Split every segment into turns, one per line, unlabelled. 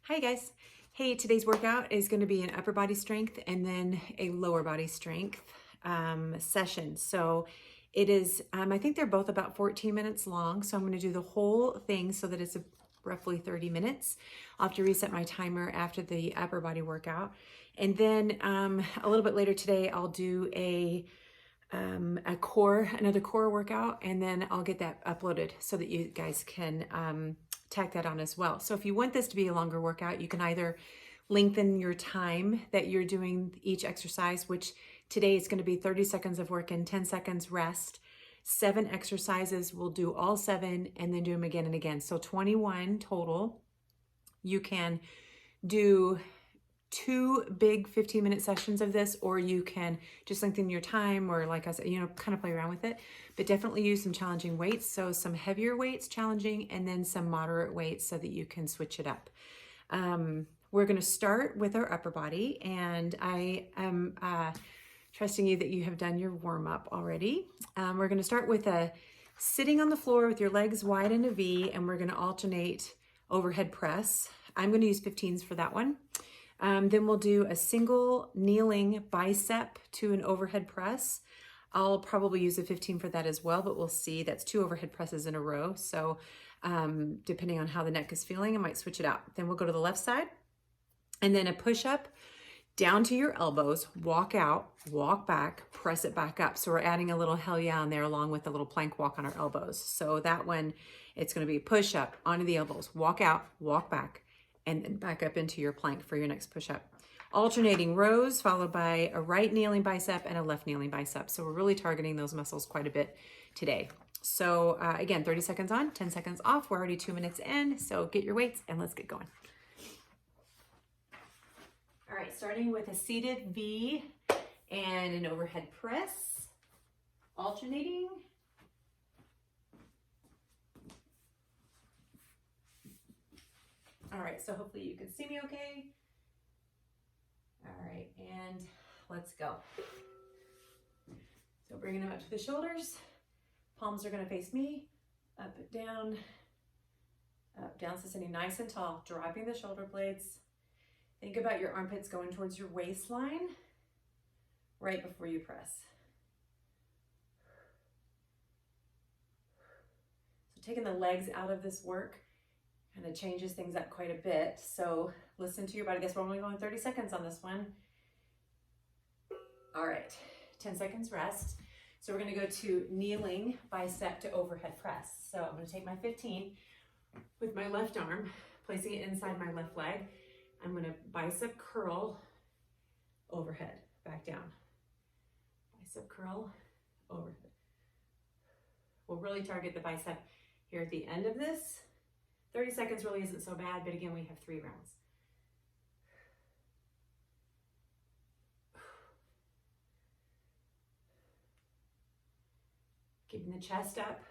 Hi guys. Hey, today's workout is going to be an upper body strength and then a lower body strength session. So it is, I think they're both about 14 minutes long. So I'm going to do the whole thing so that it's roughly 30 minutes. I'll have to reset my timer after the upper body workout. And then a little bit later today, I'll do another core workout, and then I'll get that uploaded so that you guys can tack that on as well. So if you want this to be a longer workout, you can either lengthen your time that you're doing each exercise, which today is going to be 30 seconds of work and 10 seconds rest. 7 exercises, we'll do all 7 and then do them again and again. So 21 total. You can do 2 big 15-minute sessions of this, or you can just lengthen your time, or like I said, kind of play around with it, but definitely use some challenging weights. So some heavier weights, challenging, and then some moderate weights so that you can switch it up. We're going to start with our upper body, and I am trusting you that you have done your warm-up already. We're going to start with a sitting on the floor with your legs wide in a V, and we're going to alternate overhead press. I'm going to use 15s for that one. Then we'll do a single kneeling bicep to an overhead press. I'll probably use a 15 for that as well, but we'll see. That's 2 overhead presses in a row. So depending on how the neck is feeling, I might switch it out. Then we'll go to the left side, and then a push-up down to your elbows, walk out, walk back, press it back up. So we're adding a little hell yeah on there along with a little plank walk on our elbows. So that one, it's going to be push-up onto the elbows, walk out, walk back, and then back up into your plank for your next push-up. Alternating rows followed by a right kneeling bicep and a left kneeling bicep. So we're really targeting those muscles quite a bit today. So again, 30 seconds on, 10 seconds off. We're already 2 minutes in, so get your weights and let's get going. All right, starting with a seated V and an overhead press, alternating. All right, so hopefully you can see me okay. All right, and let's go. So bringing them up to the shoulders. Palms are gonna face me, up, down, so sitting nice and tall, dropping the shoulder blades. Think about your armpits going towards your waistline right before you press. So taking the legs out of this work kind of changes things up quite a bit. So listen to your body. Guess we're only going 30 seconds on this one. All right, 10 seconds rest. So we're gonna go to kneeling bicep to overhead press. So I'm gonna take my 15 with my left arm, placing it inside my left leg. I'm gonna bicep curl overhead, back down. Bicep curl overhead. We'll really target the bicep here at the end of this. 30 seconds really isn't so bad, but again, we have 3 rounds. Keeping the chest up.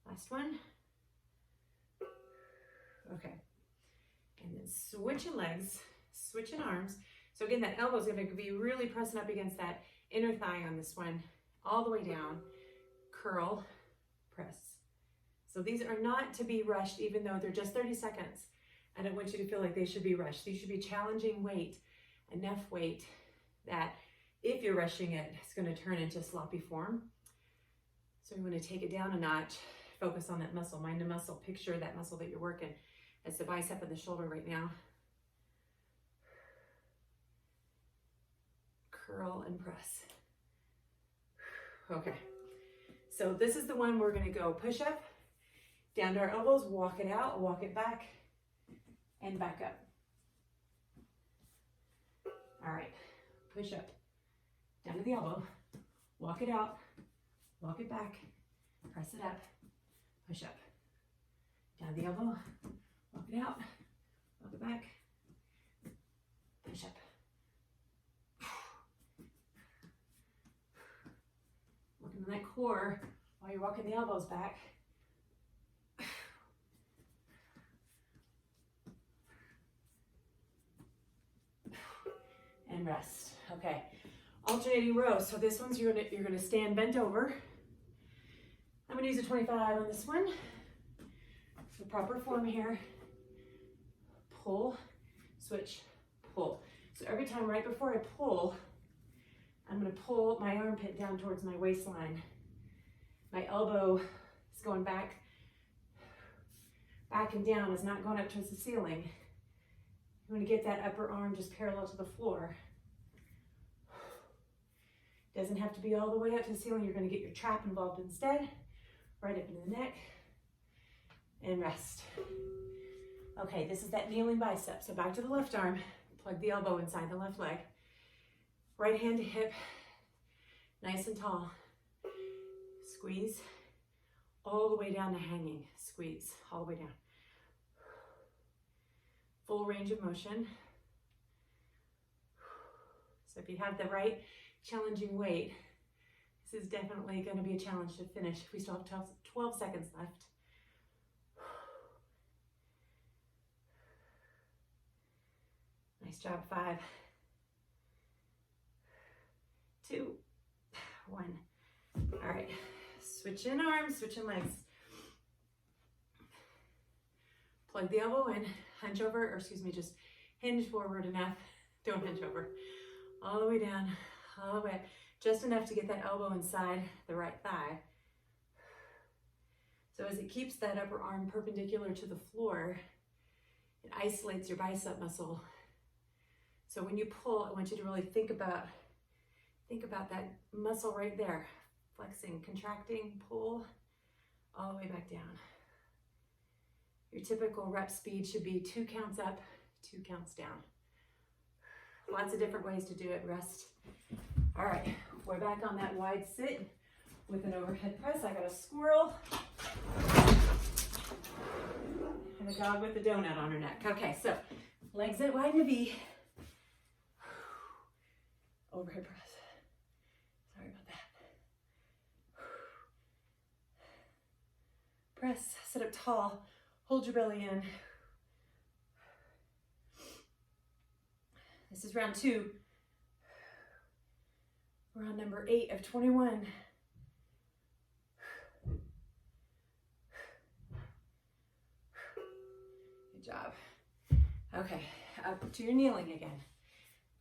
Last one. Okay. And then switching legs, switching arms. So again, that elbow is going to be really pressing up against that inner thigh on this one, all the way down. Curl, press. So these are not to be rushed, even though they're just 30 seconds. I don't want you to feel like they should be rushed. These should be challenging weight, enough weight that if you're rushing it, it's going to turn into sloppy form. So you want to take it down a notch, focus on that muscle, mind the muscle, picture that muscle that you're working. It's the bicep and the shoulder right now. Curl and press. Okay, so this is the one we're going to go push up, down to our elbows, walk it out, walk it back, and back up. All right, push up, down to the elbow, walk it out, walk it back, press it up, push up, down the elbow, walk it out, walk it back, push up. Working on that core while you're walking the elbows back. And rest. Okay, alternating rows. So this one's you're gonna stand bent over. I'm gonna use a 25 on this one. So proper form here. Pull, switch, pull. So every time right before I pull, I'm going to pull my armpit down towards my waistline. My elbow is going back and down. It's not going up towards the ceiling. You want to get that upper arm just parallel to the floor. Doesn't have to be all the way up to the ceiling. You're going to get your trap involved instead. Right up into the neck. And rest. Okay, this is that kneeling bicep. So back to the left arm. Plug the elbow inside the left leg. Right hand to hip. Nice and tall. Squeeze. All the way down to hanging. Squeeze. All the way down. Full range of motion. So if you have the right challenging weight, this is definitely going to be a challenge to finish. We still have 12 seconds left. Nice job. 5, 2, 1. All right, switching arms, switching legs. Plug the elbow in, hunch over, or excuse me, just hinge forward enough. Don't hinge over. All the way down, all the way, just enough to get that elbow inside the right thigh. So as it keeps that upper arm perpendicular to the floor, it isolates your bicep muscle. So when you pull, I want you to really think about that muscle right there. Flexing, contracting, pull, all the way back down. Your typical rep speed should be 2 counts up, 2 counts down. Lots of different ways to do it. Rest. All right, we're back on that wide sit with an overhead press. I got a squirrel and a dog with a donut on her neck. Okay, so legs out wide in a V. Overhead press. Sorry about that. Press, sit up tall, hold your belly in. This is round 2. Round number 8 of 21. Good job. Okay, up to your kneeling again.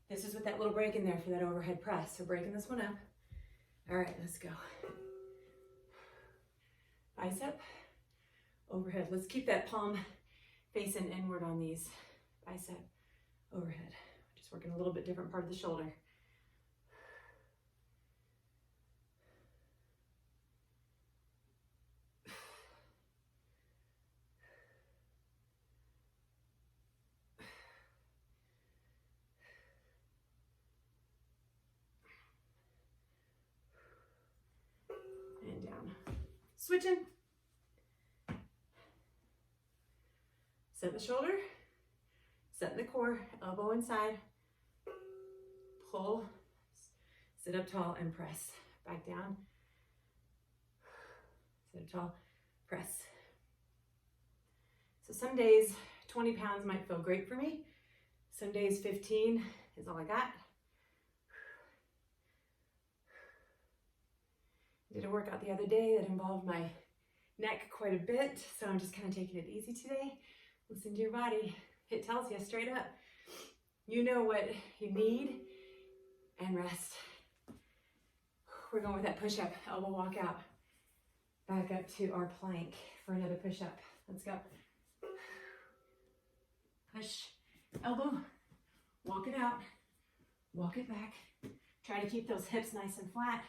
This is with that little break in there for that overhead press. So breaking this one up. All right, let's go. Bicep, overhead. Let's keep that palm facing inward on these. Bicep, overhead. Just working a little bit different part of the shoulder. And down. Switching. Set the shoulder. Set in the core. Elbow inside. Pull. Sit up tall and press. Back down. Sit up tall. Press. So some days 20 pounds might feel great for me. Some days 15 is all I got. Did a workout the other day that involved my neck quite a bit, so I'm just kind of taking it easy today. Listen to your body. It tells you straight up. You know what you need, and rest. We're going with that push-up, elbow walk out. Back up to our plank for another push-up. Let's go. Push, elbow, walk it out, walk it back. Try to keep those hips nice and flat.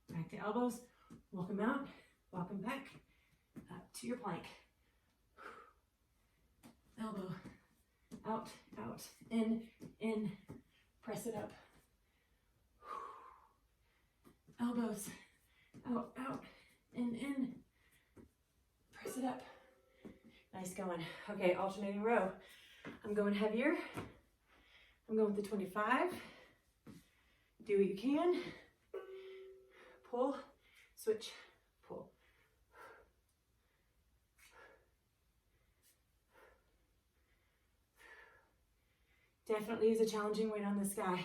Back to elbows, walk them out, walk them back, up to your plank. Elbow, out, out, in, press it up. Elbows, out, out, in, press it up. Nice going. Okay, alternating row. I'm going heavier. I'm going with the 25. Do what you can. Pull, switch, pull. Definitely use a challenging weight on this guy.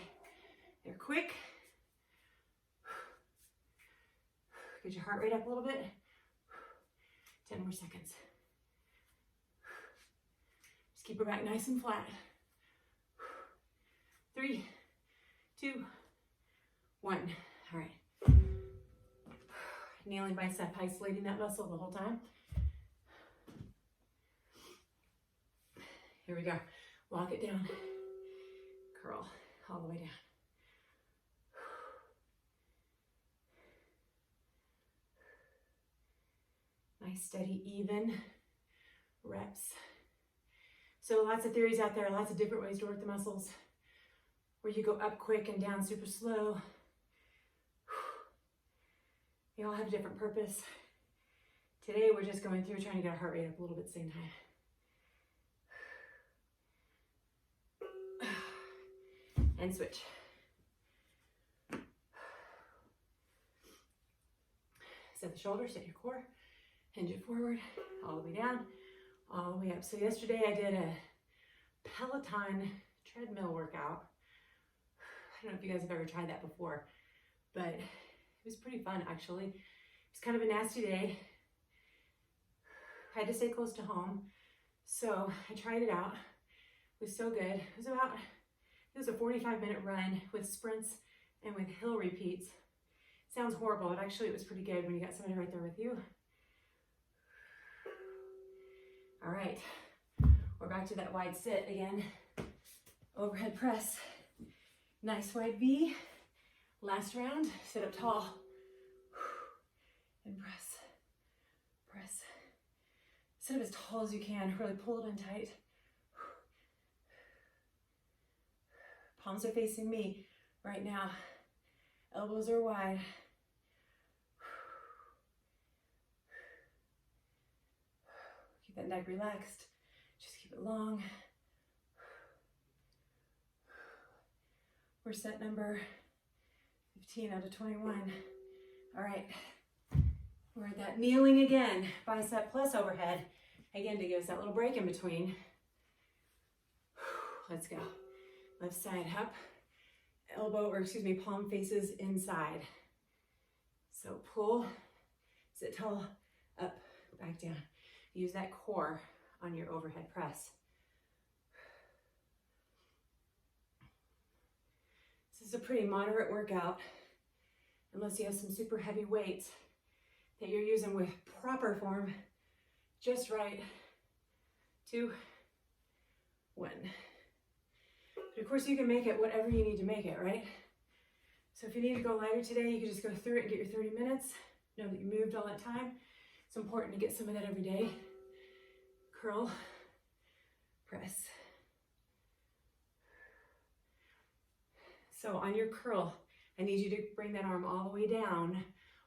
They're quick. Get your heart rate up a little bit. 10 more seconds. Just keep her back nice and flat. 3, 2, 1. All right. Kneeling bicep, isolating that muscle the whole time. Here we go. Walk it down. Curl all the way down. Nice, steady, even reps. So lots of theories out there, lots of different ways to work the muscles, where you go up quick and down super slow. They all have a different purpose. Today we're just going through trying to get our heart rate up a little bit at the same time. And switch. Set the shoulders, set your core, hinge it forward, all the way down, all the way up. So yesterday I did a Peloton treadmill workout. I don't know if you guys have ever tried that before, but it was pretty fun actually. It was kind of a nasty day. I had to stay close to home, so I tried it out. It was so good. It was a 45-minute run with sprints and with hill repeats. Sounds horrible, but actually it was pretty good when you got somebody right there with you. All right, we're back to that wide sit again. Overhead press, nice wide V. Last round, sit up tall. And press, press. Sit up as tall as you can, really pull it in tight. Palms are facing me right now. Elbows are wide. Keep that neck relaxed. Just keep it long. We're set number 15 out of 21. All right. We're at that kneeling again. Bicep plus overhead. Again, to give us that little break in between. Let's go. Left side up, palm faces inside. So pull, sit tall, up, back down. Use that core on your overhead press. This is a pretty moderate workout, unless you have some super heavy weights that you're using with proper form, just right. 2, 1. But of course you can make it whatever you need to make it, right? So if you need to go lighter today, you can just go through it and get your 30 minutes. Know that you moved all that time. It's important to get some of that every day. Curl, press. So on your curl, I need you to bring that arm all the way down,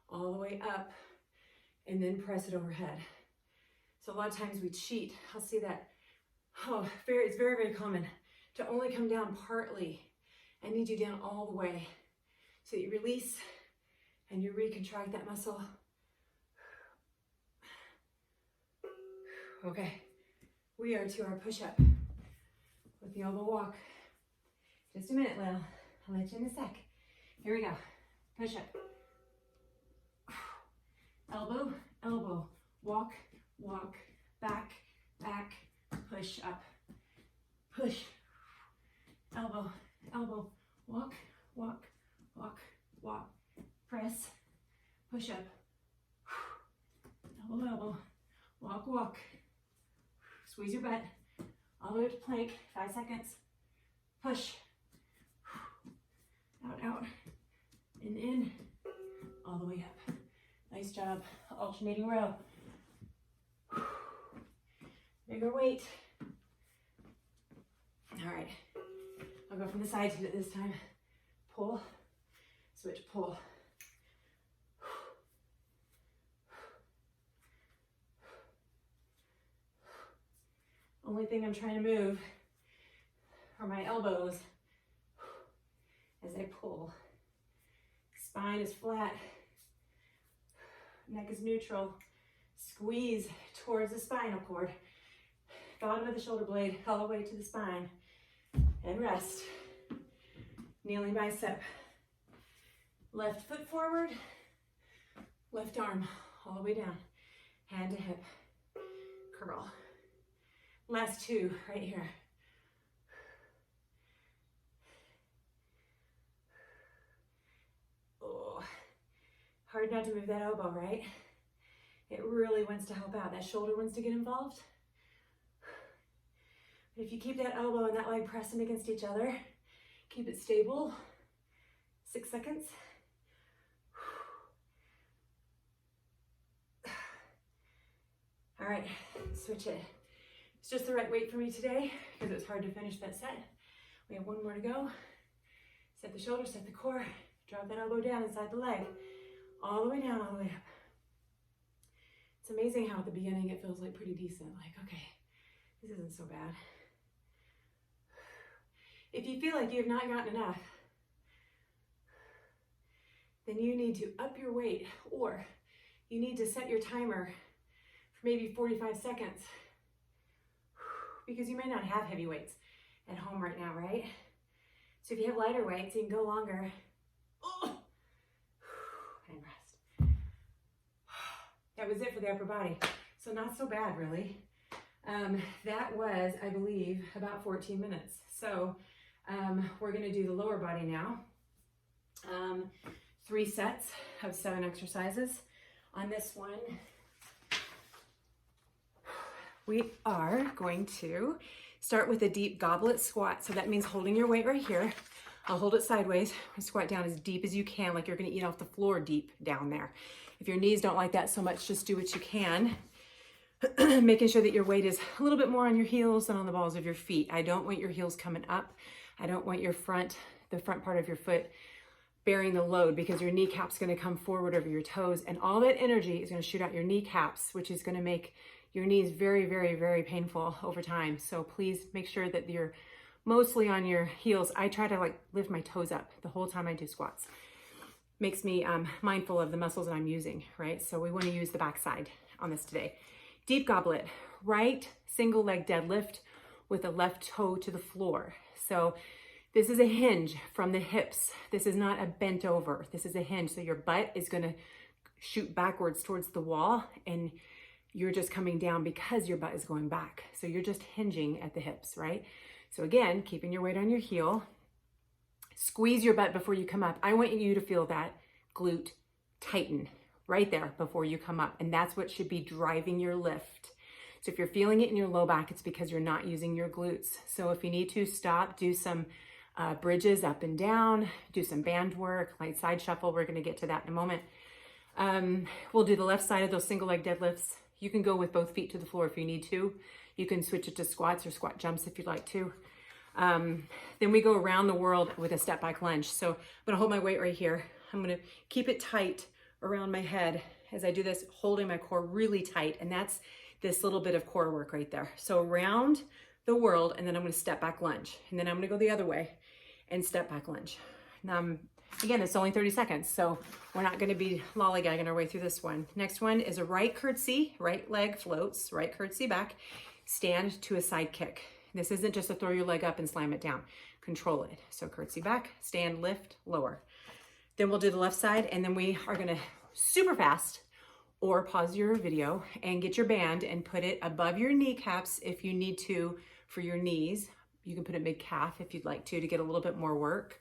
all the way up, and then press it overhead. So a lot of times we cheat. I'll see that. It's very, very common to only come down partly. I need you down all the way so that you release and you recontract that muscle. Okay, we are to our push-up with the elbow walk. Just a minute, Lil. I'll let you in a sec. Here we go. Push-up. Elbow, elbow. Walk, walk. Back, back. Push up. Push. Elbow, elbow, walk, walk, walk, walk, press, push up, elbow, elbow, walk, walk, squeeze your butt, all the way up to plank, 5 seconds, push, out, out, in, all the way up. Nice job, alternating row. Bigger weight. All right. I'll go from the side to it this time. Pull, switch, pull. Only thing I'm trying to move are my elbows as I pull. Spine is flat, neck is neutral. Squeeze towards the spinal cord. Bottom of the shoulder blade all the way to the spine. And rest. Kneeling bicep. Left foot forward. Left arm all the way down. hand to hip, curl. Last two right here. Oh, hard not to move that elbow, right? It really wants to help out. That shoulder wants to get involved. But if you keep that elbow and that leg pressing against each other, keep it stable. 6 seconds. All right, switch it. It's just the right weight for me today because it was hard to finish that set. We have one more to go. Set the shoulder, set the core, drop that elbow down inside the leg. All the way down, all the way up. It's amazing how at the beginning it feels like pretty decent. Like, okay, this isn't so bad. If you feel like you have not gotten enough, then you need to up your weight, or you need to set your timer for maybe 45 seconds because you may not have heavy weights at home right now, right? So if you have lighter weights, you can go longer. Oh, and rest. That was it for the upper body. So not so bad, really. That was, I believe, about 14 minutes. So we're gonna do the lower body now. 3 sets of 7 exercises. On this one, we are going to start with a deep goblet squat. So that means holding your weight right here. I'll hold it sideways. Squat down as deep as you can, like you're gonna eat off the floor deep down there. If your knees don't like that so much, just do what you can. Making sure that your weight is a little bit more on your heels than on the balls of your feet. I don't want your heels coming up. I don't want your the front part of your foot bearing the load because your kneecap's gonna come forward over your toes and all that energy is gonna shoot out your kneecaps, which is gonna make your knees very, very, very painful over time. So please make sure that you're mostly on your heels. I try to like lift my toes up the whole time I do squats. Makes me mindful of the muscles that I'm using, right? So we wanna use the back side on this today. Deep goblet, right single leg deadlift with a left toe to the floor. So this is a hinge from the hips. This is not a bent over. This is a hinge. So your butt is gonna shoot backwards towards the wall and you're just coming down because your butt is going back. So you're just hinging at the hips, right? So again, keeping your weight on your heel. Squeeze your butt before you come up. I want you to feel that glute tighten right there before you come up. And that's what should be driving your lift. So if you're feeling it in your low back, it's because you're not using your glutes. So if you need to stop, do some bridges up and down, do some band work, light side shuffle. We're gonna get to that in a moment. We'll do the left side of those single leg deadlifts. You can go with both feet to the floor if you need to. You can switch it to squats or squat jumps if you'd like to. Then we go around the world with a step back lunge. So I'm gonna hold my weight right here. I'm gonna keep it tight around my head as I do this, holding my core really tight. And that's this little bit of core work right there. So around the world, and then I'm gonna step back lunge. And then I'm gonna go the other way and step back lunge. Now, again, it's only 30 seconds, so we're not gonna be lollygagging our way through this one. Next one is a right curtsy, right leg floats, right curtsy back, stand to a side kick. This isn't just to throw your leg up and slam it down. Control it. So curtsy back, stand, lift, lower. Then we'll do the left side, and then we are gonna super fast, or pause your video and get your band and put it above your kneecaps if you need to for your knees. You can put it mid-calf if you'd like to get a little bit more work.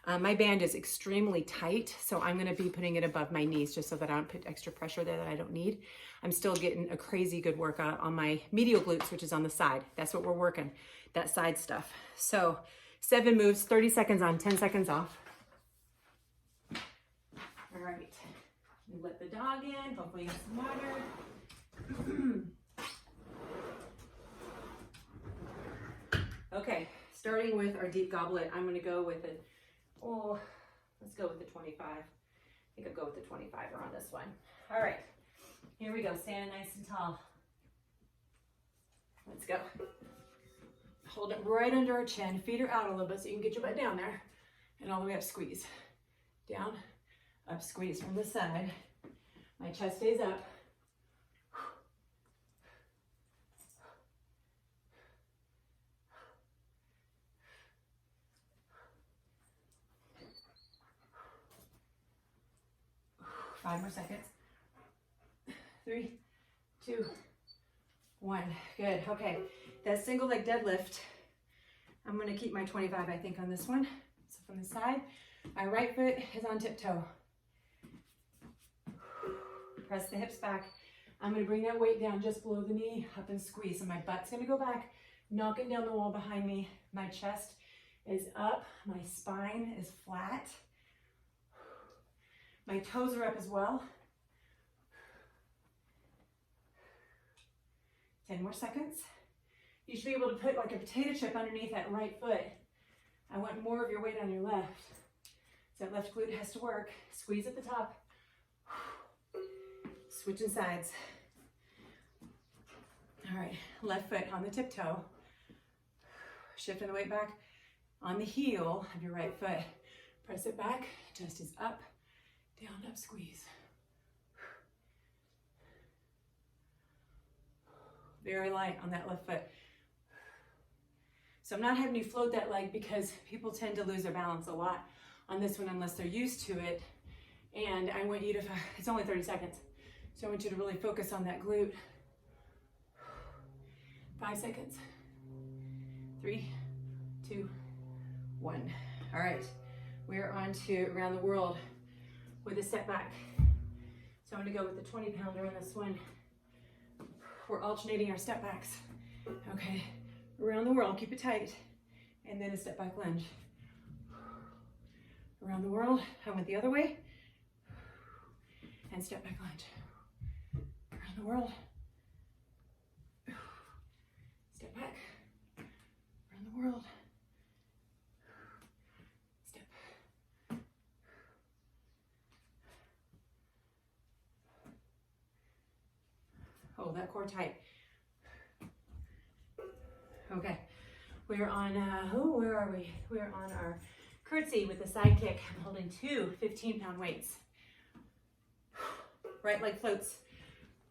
My band is extremely tight, so I'm gonna be putting it above my knees just so that I don't put extra pressure there that I don't need. I'm still getting a crazy good workout on my medial glutes, which is on the side. That's what we're working, that side stuff. So 7 moves, 30 seconds on, 10 seconds off. All right, you let the dog in, hopefully you have some water. Okay, starting with our deep goblet, I'm gonna go with it. Oh, let's go with the 25. I think I'll go with the 25er on this one. All right, here we go, standing nice and tall. Let's go. Hold it right under our chin, feet are out a little bit so you can get your butt down there, and all the way up, squeeze. Down, up, squeeze from the side. My chest stays up. 5 more seconds. 3, 2, 1. Good. Okay. That single leg deadlift, I'm going to keep my 25, I think, on this one. So from the side, my right foot is on tiptoe. Press the hips back. I'm going to bring that weight down just below the knee, up and squeeze. So my butt's going to go back, knocking down the wall behind me. My chest is up. My spine is flat. My toes are up as well. 10 more seconds. You should be able to put like a potato chip underneath that right foot. I want more of your weight on your left. So that left glute has to work. Squeeze at the top. Switching sides. All right, left foot on the tiptoe. Shifting the weight back on the heel of your right foot. Press it back, chest is up, down, up, squeeze. Very light on that left foot. So I'm not having you float that leg because people tend to lose their balance a lot on this one unless they're used to it. And I want you to, it's only 30 seconds. So I want you to really focus on that glute. 5 seconds. 3, 2, 1. All right, we're on to around the world with a step back. So I'm gonna go with the 20-pounder on this one. We're alternating our step backs. Okay, around the world, keep it tight. And then a step back lunge. Around the world, I went the other way. And step back lunge. Around the world. Step back. Around the world. Step. Hold that core tight. Okay, we're on, where are we? We're on our curtsy with the side kick. I'm holding 2 15-pound weights. Right leg floats,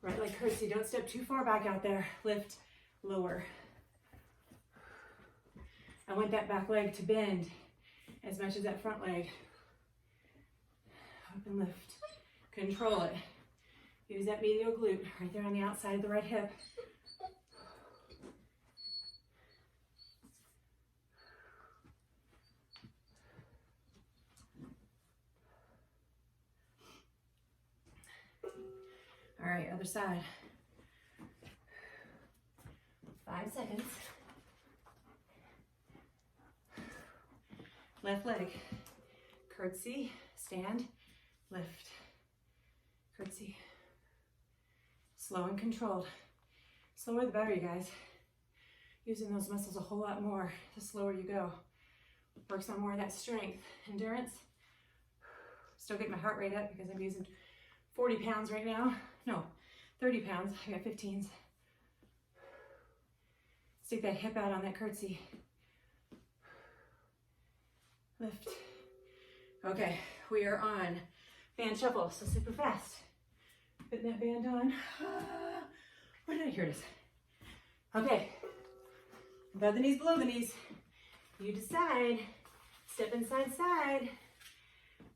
right leg curtsy. Don't step too far back out there. Lift, lower. I want that back leg to bend as much as that front leg. Up and lift. Control it. Use that medial glute right there on the outside of the right hip. All right, other side. 5 seconds. Left leg. Curtsy, stand, lift. Curtsy. Slow and controlled. Slower the better, you guys. Using those muscles a whole lot more the slower you go. Works on more of that strength, endurance. Still getting my heart rate up because I'm using 40 pounds right now. No, 30 pounds. I got 15s. Stick that hip out on that curtsy. Lift. Okay, we are on band shuffle, so super fast. Putting that band on. Where did I hear this? Okay, above the knees, below the knees. You decide. Step inside, side.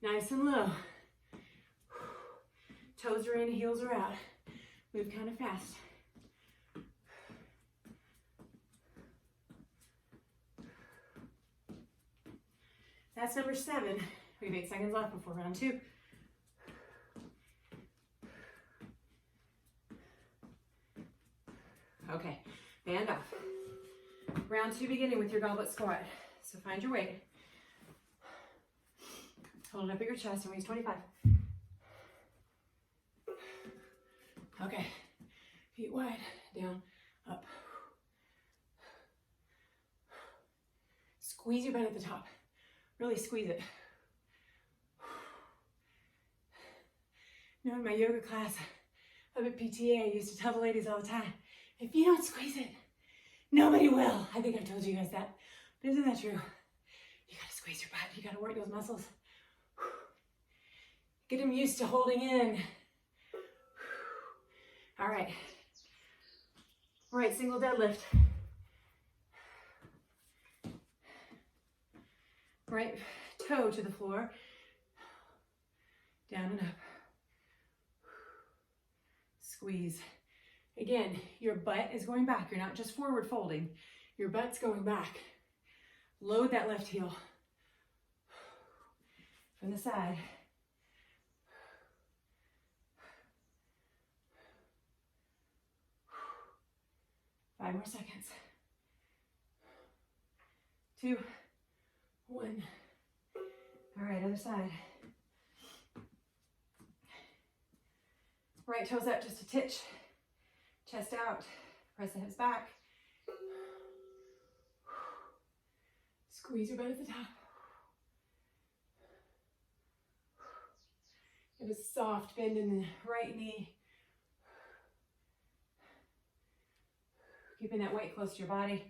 Nice and low. Toes are in, heels are out. Move kind of fast. That's number 7. We have 8 seconds left before round 2. Okay, band off. Round 2 beginning with your goblet squat. So find your weight. Hold it up at your chest and raise 25. Okay, feet wide, down, up. Squeeze your butt at the top. Really squeeze it. You know, in my yoga class up at PTA, I used to tell the ladies all the time, if you don't squeeze it, nobody will. I think I've told you guys that, but isn't that true? You gotta squeeze your butt. You gotta work those muscles. Get them used to holding in. All right. All right, single deadlift. Right toe to the floor. Down and up. Squeeze. Again, your butt is going back. You're not just forward folding. Your butt's going back. Load that left heel. From the side. Five more seconds. 2, 1. All right, other side. Right toes up just a titch. Chest out. Press the hips back. Squeeze your butt at the top. Get a soft bend in the right knee. Keeping that weight close to your body.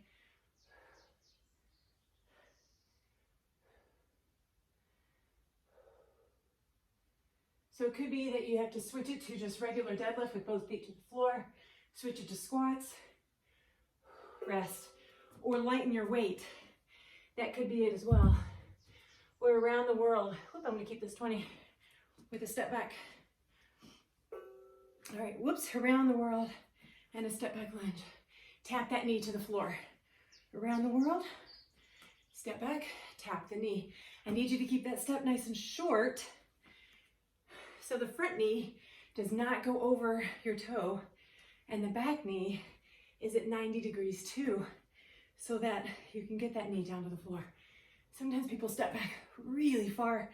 So it could be that you have to switch it to just regular deadlift with both feet to the floor. Switch it to squats. Rest. Or lighten your weight. That could be it as well. Or around the world. Whoop, I'm going to keep this 20 with a step back. All right, whoops, around the world and a step back lunge. Tap that knee to the floor. Around the world, step back, tap the knee. I need you to keep that step nice and short so the front knee does not go over your toe and the back knee is at 90 degrees too, so that you can get that knee down to the floor. Sometimes people step back really far.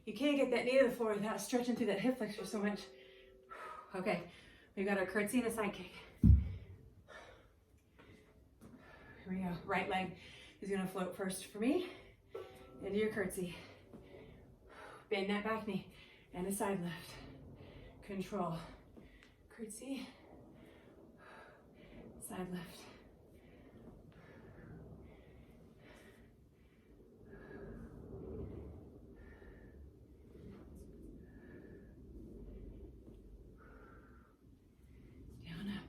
You can't get that knee to the floor without stretching through that hip flexor so much. Okay, we've got our curtsy and a side kick. Here we go. Right leg is going to float first for me into your curtsy. Bend that back knee and a side lift. Control. Curtsy. Side lift. Down up.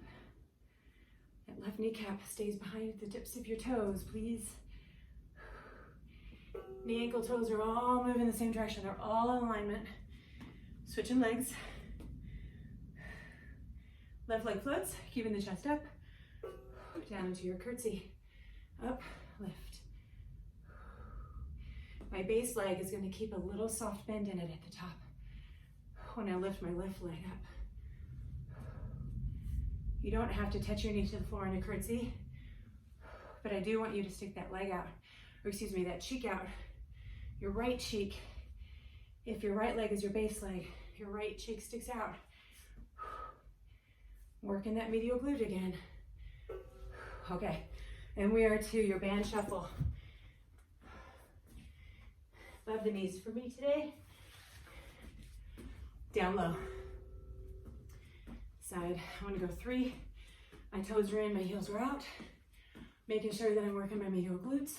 That left kneecap stays behind the tips of your toes, please. Knee, ankle, toes are all moving in the same direction. They're all in alignment. Switching legs. Left leg floats, keeping the chest up. Down into your curtsy. Up, lift. My base leg is going to keep a little soft bend in it at the top when I lift my left leg up. You don't have to touch your knee to the floor in a curtsy, but I do want you to stick that leg out, or excuse me, that cheek out. Your right cheek, if your right leg is your base leg, your right cheek sticks out. Working that medial glute again. Okay, and we are to your band shuffle. Above the knees for me today. Down low. Side, I want to go 3. My toes are in, my heels are out. Making sure that I'm working my medial glutes.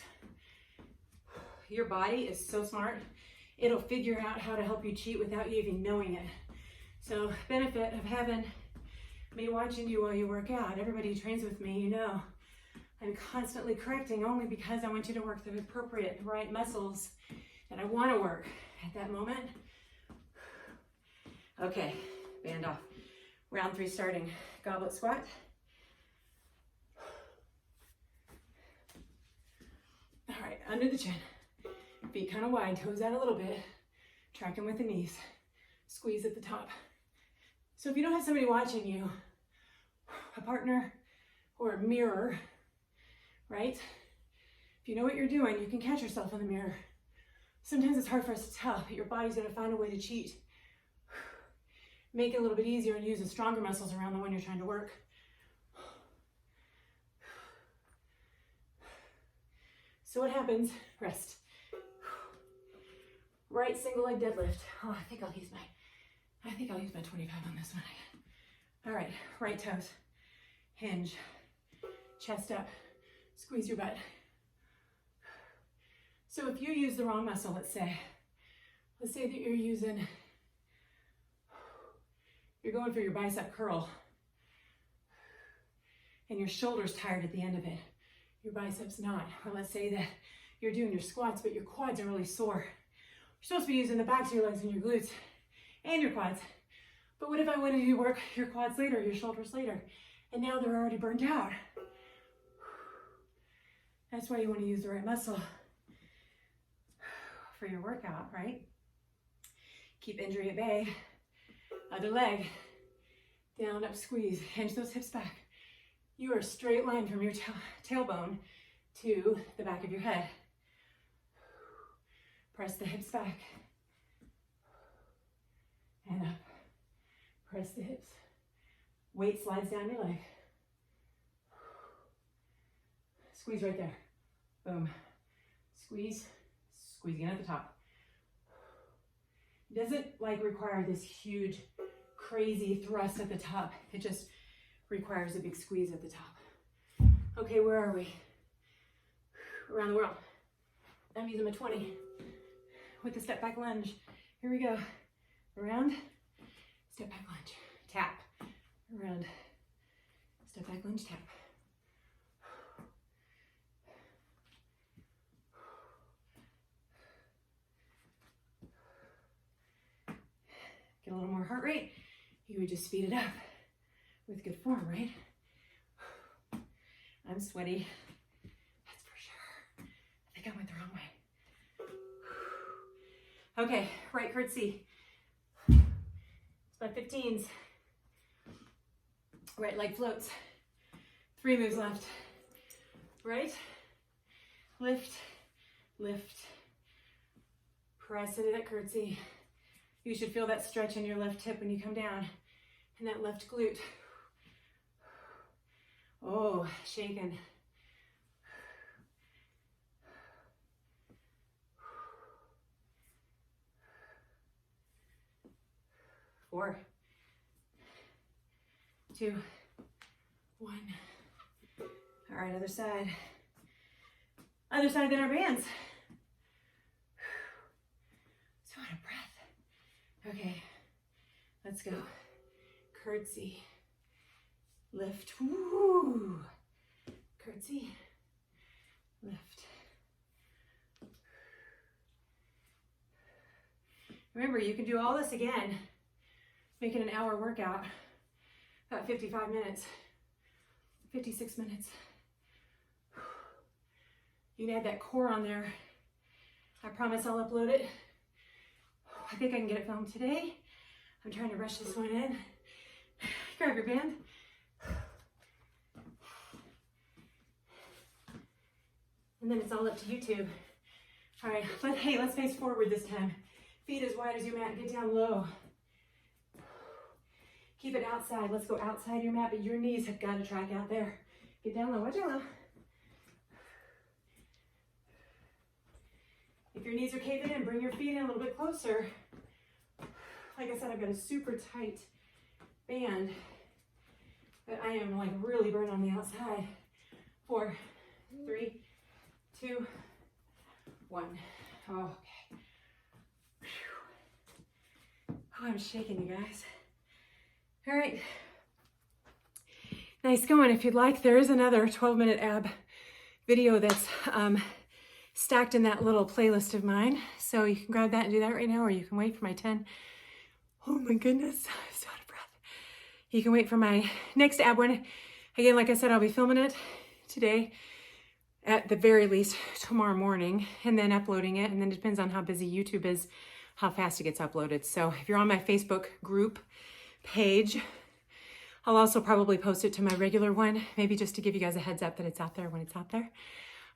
Your body is so smart. It'll figure out how to help you cheat without you even knowing it. So benefit of having me watching you while you work out. Everybody who trains with me, you know, I'm constantly correcting only because I want you to work the appropriate right muscles that I want to work at that moment. Okay, band off. Round 3 starting. Goblet squat. All right, under the chin. Feet kind of wide, toes out a little bit. Tracking with the knees. Squeeze at the top. So if you don't have somebody watching you, a partner or a mirror, right? If you know what you're doing, you can catch yourself in the mirror. Sometimes it's hard for us to tell, but your body's gonna find a way to cheat. Make it a little bit easier and use the stronger muscles around the one you're trying to work. So what happens? Rest. Right single leg deadlift. Oh, I think I'll use my 25 on this one. All right, right toes. Hinge. Chest up. Squeeze your butt. So if you use the wrong muscle, let's say that you're going for your bicep curl and your shoulder's tired at the end of it. Your biceps not. Or let's say that you're doing your squats, but your quads are really sore. You're supposed to be using the backs of your legs and your glutes and your quads. But what if I wanted you to work your quads later, your shoulders later, and now they're already burned out? That's why you want to use the right muscle for your workout, right? Keep injury at bay. Other leg, down, up, squeeze, hinge those hips back. You are a straight line from your tailbone to the back of your head. Press the hips back and up. Press the hips. Weight slides down your leg. Squeeze right there. Boom. Squeeze. Squeeze again at the top. It doesn't like require this huge, crazy thrust at the top. It just requires a big squeeze at the top. Okay, where are we? Around the world. I'm using my 20 with the step back lunge. Here we go. Around, step back lunge, tap. Around, step back lunge, tap. Get a little more heart rate. You would just speed it up with good form, right? I'm sweaty, that's for sure. I think I went the wrong way. Okay, right curtsy. It's my 15s. Right leg floats. 3 moves left. Right, lift, lift. Press into that curtsy. You should feel that stretch in your left hip when you come down, and that left glute. Oh, shaking. Four, 2, 1. All right, other side. Other side than our bands. So out of breath. Okay, let's go. Curtsy, lift, woo. Curtsy, lift. Remember, you can do all this again, make it an hour workout, about 55 minutes, 56 minutes. You can add that core on there. I promise I'll upload it. I think I can get it filmed today. I'm trying to rush this one in. Grab your band. And then it's all up to YouTube. All right, let's face forward this time. Feet as wide as your mat, get down low. Keep it outside. Let's go outside your mat, but your knees have got to track out there. Get down low, watch out low. If your knees are caving in, bring your feet in a little bit closer. Like I said, I've got a super tight band, but I am like really burnt on the outside. 4, 3, 2, 1. Okay. Oh, I'm shaking, you guys. All right. Nice going. If you'd like, there is another 12-minute ab video that's stacked in that little playlist of mine. So you can grab that and do that right now, or you can wait for my 10. Oh my goodness, I'm so out of breath. You can wait for my next ab one. Again, like I said, I'll be filming it today, at the very least tomorrow morning, and then uploading it. And then it depends on how busy YouTube is, how fast it gets uploaded. So if you're on my Facebook group page, I'll also probably post it to my regular one, maybe just to give you guys a heads up that it's out there when it's out there.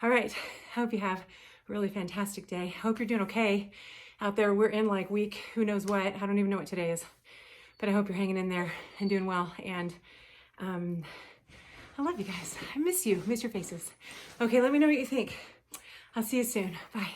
All right, I hope you have a really fantastic day. Hope you're doing okay out there. We're in like week, who knows what. I don't even know what today is, but I hope you're hanging in there and doing well. And I love you guys. I miss you, miss your faces. Okay, let me know what you think. I'll see you soon. Bye.